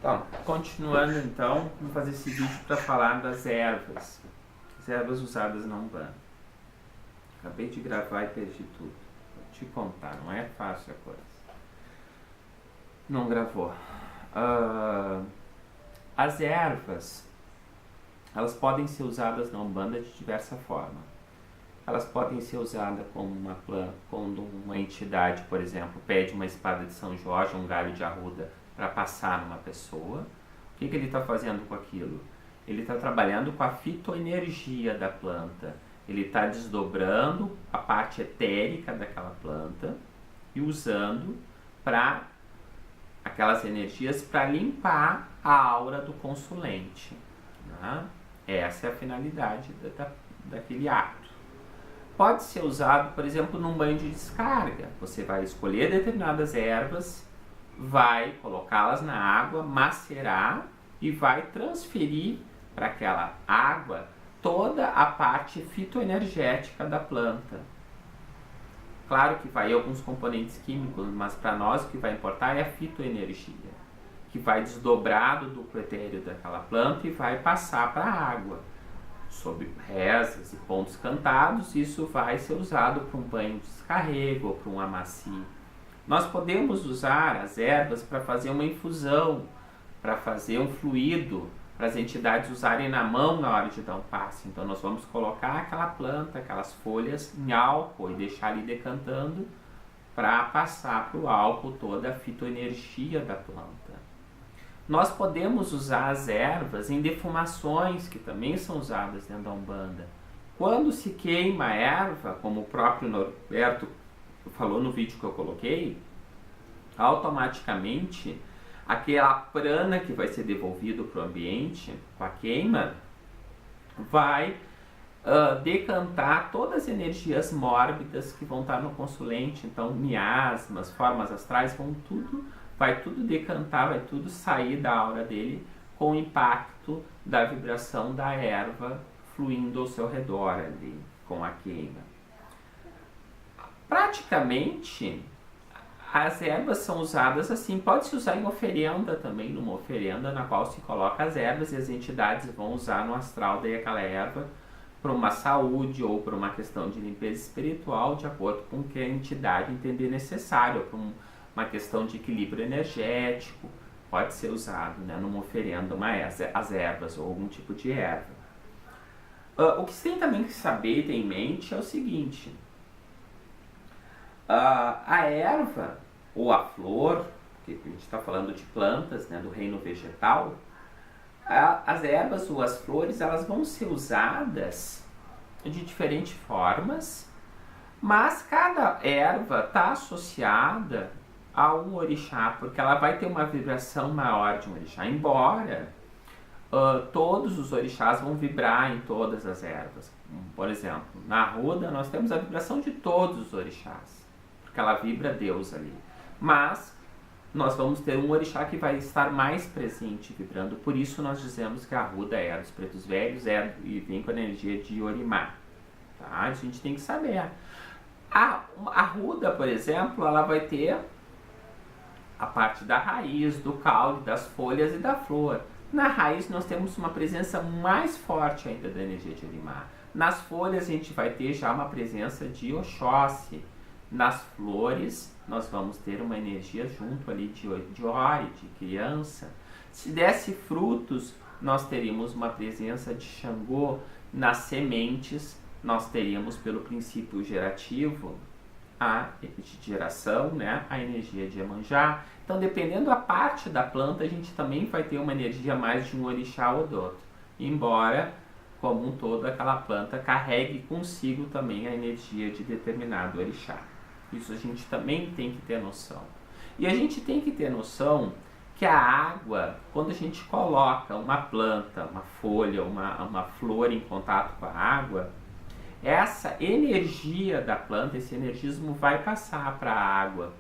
Então, continuando então, vamos fazer esse vídeo para falar das ervas. As ervas usadas na Umbanda. Acabei de gravar e perdi tudo. Vou te contar, não é fácil a coisa. Não gravou. As ervas, elas podem ser usadas na Umbanda de diversa forma. Elas podem ser usadas como uma planta, quando uma entidade, por exemplo, pede uma espada de São Jorge, um galho de arruda, para passar numa pessoa. O que ele está fazendo com aquilo? Ele está trabalhando com a fitoenergia da planta. Ele está desdobrando a parte etérica daquela planta e usando para aquelas energias para limpar a aura do consulente. Né? Essa é a finalidade daquele ato. Pode ser usado, por exemplo, num banho de descarga. Você vai escolher determinadas ervas, vai colocá-las na água, macerar e vai transferir para aquela água toda a parte fitoenergética da planta. Claro que vai alguns componentes químicos, mas para nós o que vai importar é a fitoenergia, que vai desdobrar do duplo etéreo daquela planta e vai passar para a água. Sob rezas e pontos cantados, isso vai ser usado para um banho de descarrego ou para um amacio. Nós podemos usar as ervas para fazer uma infusão, para fazer um fluido, para as entidades usarem na mão na hora de dar um passe. Então nós vamos colocar aquela planta, aquelas folhas em álcool e deixar ali decantando para passar para o álcool toda a fitoenergia da planta. Nós podemos usar as ervas em defumações, que também são usadas dentro da Umbanda. Quando se queima a erva, como o próprio Norberto falou no vídeo que eu coloquei, automaticamente aquela prana que vai ser devolvido para o ambiente com a queima vai decantar todas as energias mórbidas que vão estar no consulente. Então miasmas, formas astrais, vai tudo decantar, vai tudo sair da aura dele com o impacto da vibração da erva fluindo ao seu redor ali com a queima. Praticamente as ervas são usadas assim, pode se usar em oferenda também, numa oferenda na qual se coloca as ervas e as entidades vão usar no astral daí aquela erva para uma saúde ou para uma questão de limpeza espiritual, de acordo com o que a entidade entender necessário, ou para uma questão de equilíbrio energético, pode ser usado, né, numa oferenda, as ervas ou algum tipo de erva. O que você tem também que saber e ter em mente é o seguinte: a erva ou a flor, que a gente está falando de plantas, né, do reino vegetal, as ervas ou as flores, elas vão ser usadas de diferentes formas, mas cada erva está associada a um orixá, porque ela vai ter uma vibração maior de um orixá, embora todos os orixás vão vibrar em todas as ervas. Por exemplo, na arruda nós temos a vibração de todos os orixás, porque ela vibra Deus ali. Mas nós vamos ter um orixá que vai estar mais presente vibrando, por isso nós dizemos que a arruda é dos pretos velhos e vem com a energia de Orimá. Tá? A gente tem que saber. A arruda, por exemplo, ela vai ter a parte da raiz, do caule, das folhas e da flor. Na raiz nós temos uma presença mais forte ainda da energia de Orimá. Nas folhas a gente vai ter já uma presença de Oxóssi. Nas flores nós vamos ter uma energia junto ali de Ori, de criança. Se desse frutos, nós teríamos uma presença de Xangô. Nas sementes nós teríamos, pelo princípio gerativo, de geração, né, a energia de Iemanjá. Então, dependendo da parte da planta, a gente também vai ter uma energia mais de um orixá ou do outro. Embora, como um todo, aquela planta carregue consigo também a energia de determinado orixá. Isso a gente também tem que ter noção. E a gente tem que ter noção que a água, quando a gente coloca uma planta, uma folha, uma flor em contato com a água, essa energia da planta, esse energismo vai passar para a água.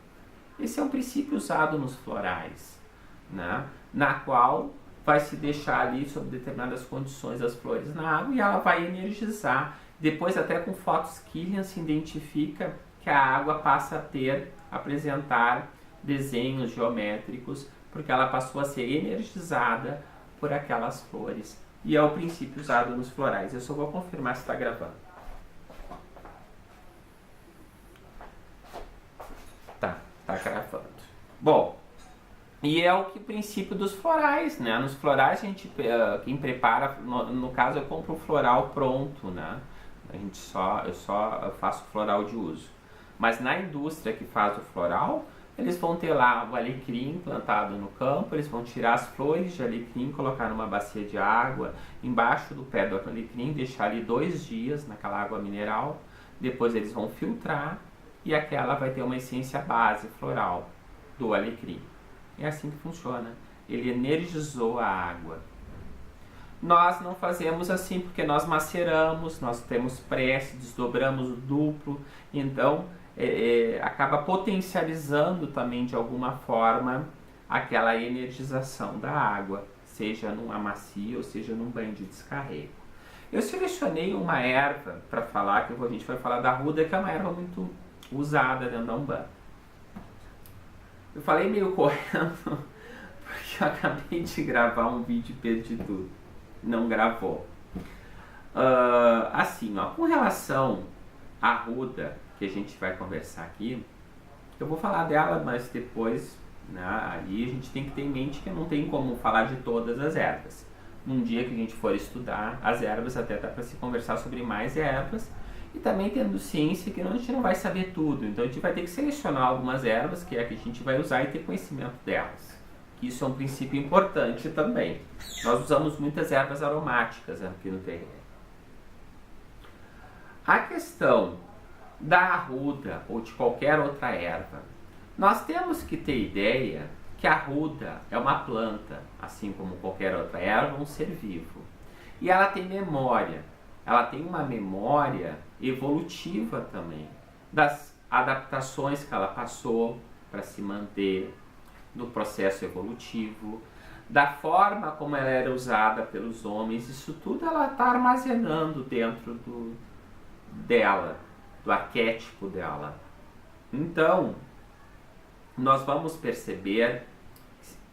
Esse é um princípio usado nos florais, né? Na qual vai se deixar ali, sob determinadas condições, as flores na água e ela vai energizar. Depois, até com fotos Killian, se identifica que a água passa a apresentar desenhos geométricos porque ela passou a ser energizada por aquelas flores. E é o princípio usado nos florais. Eu só vou confirmar se está gravando. Tá gravando. Bom, e é o que princípio dos florais, né? Nos florais a gente, quem prepara, no caso eu compro o floral pronto, né? Eu só faço floral de uso. Mas na indústria que faz o floral, eles vão ter lá o alecrim plantado no campo, eles vão tirar as flores de alecrim, colocar numa bacia de água, embaixo do pé do alecrim, deixar ali 2 dias naquela água mineral, depois eles vão filtrar e aquela vai ter uma essência base floral do alecrim. É assim que funciona. Ele energizou a água. Nós não fazemos assim porque nós maceramos, nós temos prece, desdobramos o duplo, então acaba potencializando também de alguma forma aquela energização da água, seja num amacio ou seja num banho de descarrego. Eu selecionei uma erva para falar, que a gente vai falar da arruda, que é uma erva muito usada dentro da Umbanda. Eu falei meio correndo, porque eu acabei de gravar um vídeo e perdi tudo. Não gravou. Assim, ó, com relação à arruda, que a gente vai conversar aqui, eu vou falar dela, mas depois, né, aí a gente tem que ter em mente que não tem como falar de todas as ervas. Um dia que a gente for estudar as ervas, até dá para se conversar sobre mais ervas, e também tendo ciência que a gente não vai saber tudo, então a gente vai ter que selecionar algumas ervas que é a que a gente vai usar e ter conhecimento delas. Isso é um princípio importante também. Nós usamos muitas ervas aromáticas aqui no terreno. A questão da arruda ou de qualquer outra erva, nós temos que ter ideia que a arruda é uma planta, assim como qualquer outra erva, um ser vivo. E ela tem memória. Ela tem uma memória evolutiva também, das adaptações que ela passou para se manter no processo evolutivo, da forma como ela era usada pelos homens. Isso tudo ela está armazenando dentro dela, do arquétipo dela. Então, nós vamos perceber,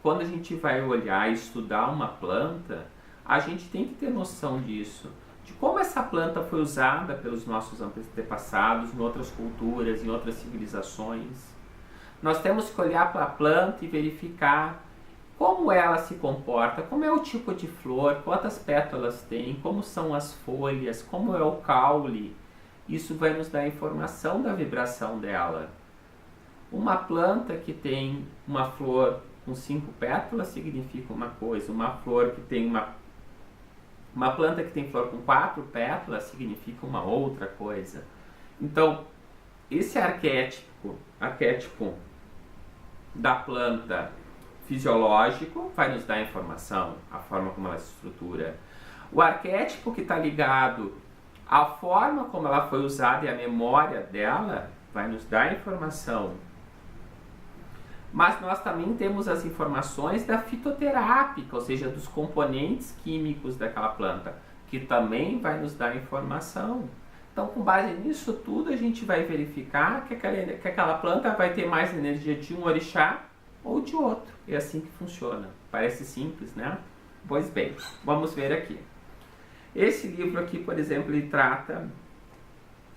quando a gente vai olhar e estudar uma planta, a gente tem que ter noção disso, de como essa planta foi usada pelos nossos antepassados, em outras culturas, em outras civilizações. Nós temos que olhar para a planta e verificar como ela se comporta, como é o tipo de flor, quantas pétalas tem, como são as folhas, como é o caule. Isso vai nos dar informação da vibração dela. Uma planta que tem uma flor com 5 pétalas significa uma coisa, uma flor que tem uma planta que tem flor com 4 pétalas significa uma outra coisa. Então, esse arquétipo da planta fisiológico vai nos dar informação, a forma como ela se estrutura. O arquétipo que está ligado à forma como ela foi usada e a memória dela vai nos dar informação. Mas nós também temos as informações da fitoterápica, ou seja, dos componentes químicos daquela planta, que também vai nos dar informação. Então, com base nisso tudo, a gente vai verificar que aquela planta vai ter mais energia de um orixá ou de outro. É assim que funciona. Parece simples, né? Pois bem, vamos ver aqui. Esse livro aqui, por exemplo, ele trata,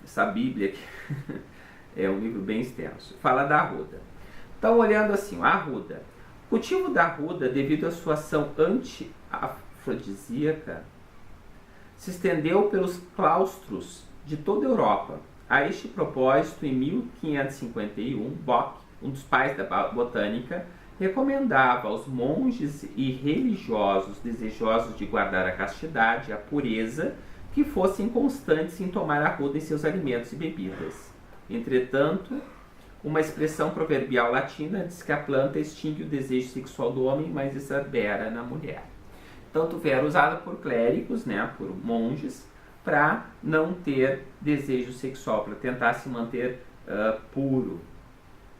essa Bíblia aqui, é um livro bem extenso, fala da arruda. Então, olhando assim, a arruda. O cultivo da arruda, devido à sua ação anti-afrodisíaca, se estendeu pelos claustros de toda a Europa. A este propósito, em 1551, Bock, um dos pais da botânica, recomendava aos monges e religiosos desejosos de guardar a castidade e a pureza que fossem constantes em tomar arruda em seus alimentos e bebidas. Entretanto, uma expressão proverbial latina diz que a planta extingue o desejo sexual do homem, mas exacerba na mulher. Tanto era usada por clérigos, né, por monges, para não ter desejo sexual, para tentar se manter puro,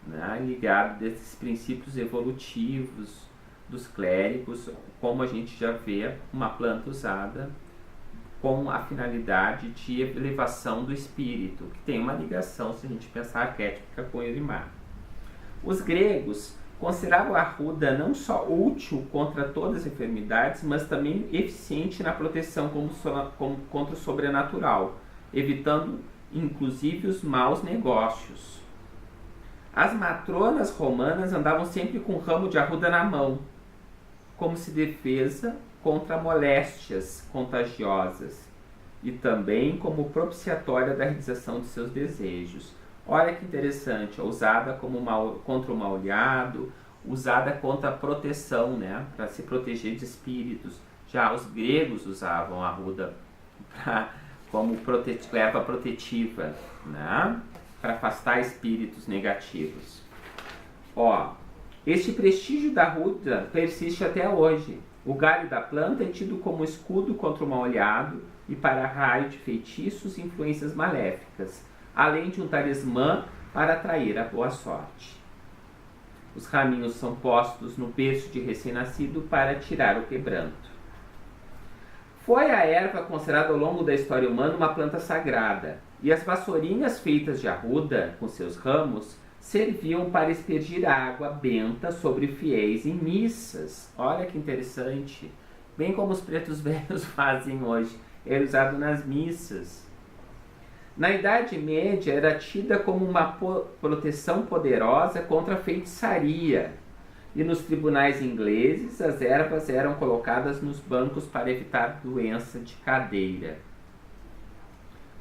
né, ligado desses princípios evolutivos dos clérigos, como a gente já vê uma planta usada com a finalidade de elevação do espírito, que tem uma ligação, se a gente pensar arquétipica, com Erimar. Os gregos considerava a arruda não só útil contra todas as enfermidades, mas também eficiente na proteção contra o sobrenatural, evitando inclusive os maus negócios. As matronas romanas andavam sempre com um ramo de arruda na mão, como se defesa contra moléstias contagiosas e também como propiciatória da realização de seus desejos. Olha que interessante, usada contra o mal-olhado, usada contra a proteção, né? Para se proteger de espíritos. Já os gregos usavam a arruda como erva protetiva, né? Para afastar espíritos negativos. Este prestígio da arruda persiste até hoje. O galho da planta é tido como escudo contra o mal-olhado e para raio de feitiços e influências maléficas, além de um talismã para atrair a boa sorte. Os raminhos são postos no berço de recém-nascido para tirar o quebranto. Foi a erva considerada ao longo da história humana uma planta sagrada, e as vassourinhas feitas de arruda, com seus ramos, serviam para aspergir água benta sobre fiéis em missas. Olha que interessante. Bem como os pretos velhos fazem hoje. É usado nas missas. Na Idade Média era tida como uma proteção poderosa contra a feitiçaria. E nos tribunais ingleses as ervas eram colocadas nos bancos para evitar doença de cadeira.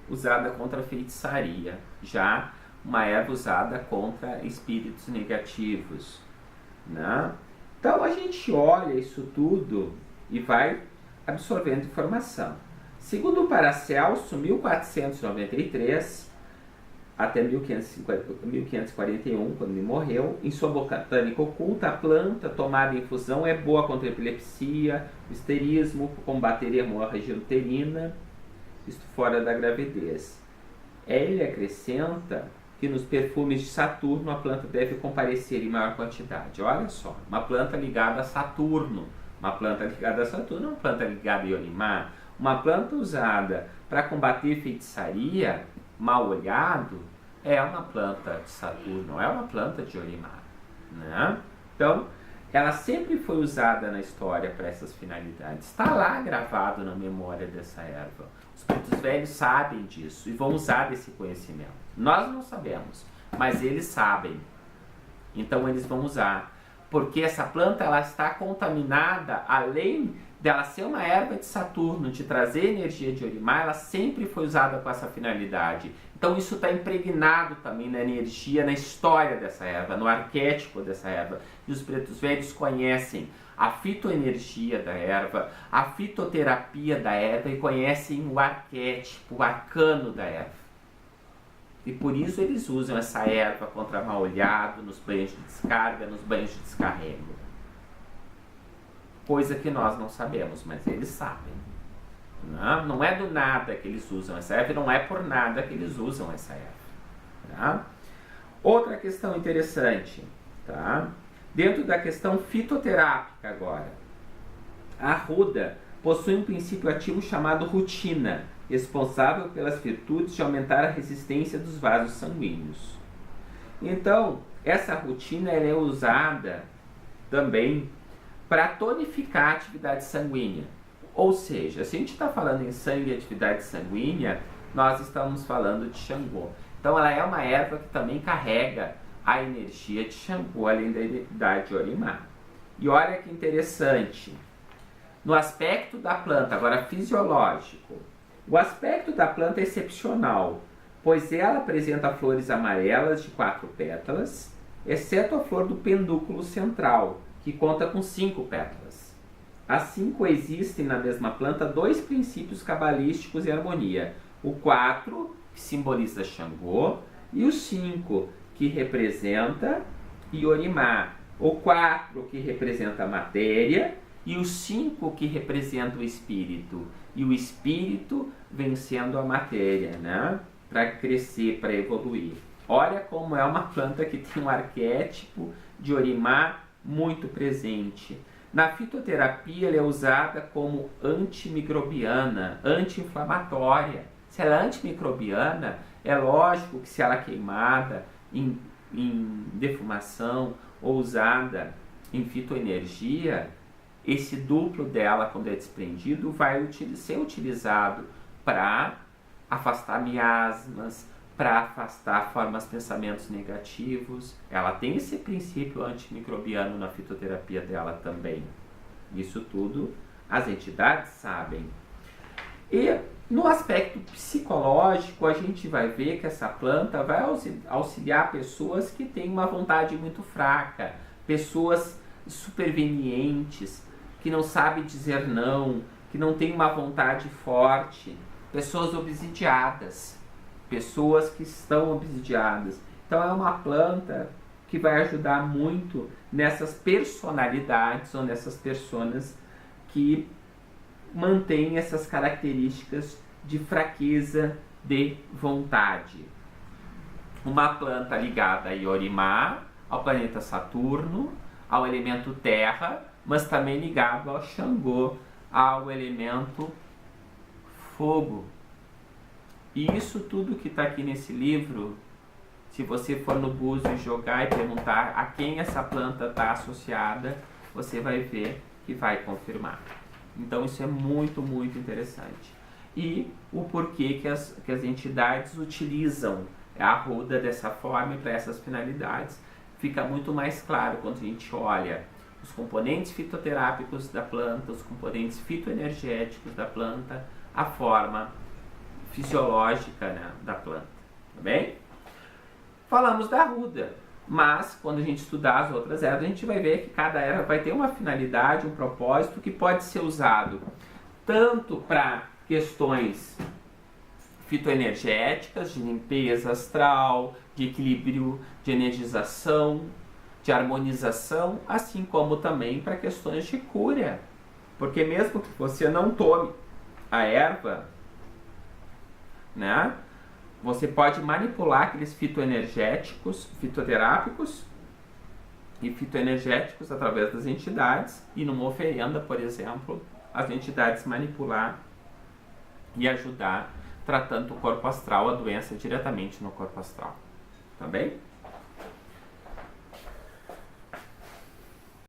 Usada contra a feitiçaria. Já uma erva usada contra espíritos negativos, né? Então a gente olha isso tudo e vai absorvendo informação. Segundo Paracelso, 1493 até 1541, quando ele morreu, em sua botânica oculta, a planta tomada em infusão é boa contra a epilepsia, o histerismo, combater a hemorragia uterina, isto fora da gravidez. Ele acrescenta que nos perfumes de Saturno a planta deve comparecer em maior quantidade. Olha só, uma planta ligada a Saturno. Uma planta ligada a Saturno é uma planta ligada a Iorimar. Uma planta usada para combater feitiçaria, mal-olhado, é uma planta de Saturno, é uma planta de Iorimar, né? Então, ela sempre foi usada na história para essas finalidades. Está lá gravado na memória dessa erva. Os pretos velhos sabem disso e vão usar esse conhecimento. Nós não sabemos, mas eles sabem. Então eles vão usar. Porque essa planta ela está contaminada, além dela ser uma erva de Saturno, de trazer energia de Iorimar, ela sempre foi usada com essa finalidade. Então isso está impregnado também na energia, na história dessa erva, no arquétipo dessa erva. E os pretos velhos conhecem a fitoenergia da erva, a fitoterapia da erva e conhecem o arquétipo, o arcano da erva. E por isso eles usam essa erva contra mal-olhado, nos banhos de descarga, nos banhos de descarrego. Coisa que nós não sabemos, mas eles sabem. Não é do nada que eles usam essa erva, não é por nada que eles usam essa erva. Tá? Outra questão interessante, tá? Dentro da questão fitoterápica agora. A arruda possui um princípio ativo chamado rutina, responsável pelas virtudes de aumentar a resistência dos vasos sanguíneos. Então, essa rutina ela é usada também para tonificar a atividade sanguínea. Ou seja, se a gente está falando em sangue e atividade sanguínea, nós estamos falando de Xangô. Então ela é uma erva que também carrega a energia de Xangô, além da de Iorimar. E olha que interessante, no aspecto da planta, agora fisiológico, o aspecto da planta é excepcional, pois ela apresenta flores amarelas de 4 pétalas, exceto a flor do pendúculo central, que conta com 5 pétalas. Assim coexistem na mesma planta 2 princípios cabalísticos em harmonia. O 4, que simboliza Xangô, e o 5, que representa Iorimar. O 4, que representa a matéria, e o 5, que representa o espírito. E o espírito vencendo a matéria, né? Para crescer, para evoluir. Olha como é uma planta que tem um arquétipo de Iorimar muito presente. Na fitoterapia ela é usada como antimicrobiana, anti-inflamatória. Se ela é antimicrobiana, é lógico que se ela é queimada em defumação ou usada em fitoenergia, esse duplo dela, quando é desprendido, vai ser utilizado para afastar miasmas, para afastar formas, pensamentos negativos. Ela tem esse princípio antimicrobiano na fitoterapia dela também. Isso tudo as entidades sabem. E no aspecto psicológico, a gente vai ver que essa planta vai auxiliar pessoas que têm uma vontade muito fraca, pessoas supervenientes, que não sabem dizer não, que não têm uma vontade forte, pessoas obsidiadas, pessoas que estão obsidiadas. Então é uma planta que vai ajudar muito nessas personalidades ou nessas personas que mantêm essas características de fraqueza de vontade. Uma planta ligada a Iorimá, ao planeta Saturno, ao elemento Terra, mas também ligado ao Xangô, ao elemento Fogo. E isso tudo que está aqui nesse livro, se você for no Búzio e jogar e perguntar a quem essa planta está associada, você vai ver que vai confirmar. Então isso é muito, muito interessante. E o porquê que as entidades utilizam a arruda dessa forma e para essas finalidades fica muito mais claro quando a gente olha os componentes fitoterápicos da planta, os componentes fitoenergéticos da planta, a forma fisiológica, né, da planta. Tá bem? Falamos da arruda, mas quando a gente estudar as outras ervas, a gente vai ver que cada erva vai ter uma finalidade, um propósito que pode ser usado tanto para questões fitoenergéticas, de limpeza astral, de equilíbrio, de energização, de harmonização, assim como também para questões de cura. Porque mesmo que você não tome a erva, né, você pode manipular aqueles fitoenergéticos, fitoterápicos e fitoenergéticos através das entidades e numa oferenda, por exemplo, as entidades manipular e ajudar tratando o corpo astral, a doença diretamente no corpo astral. Tá bem?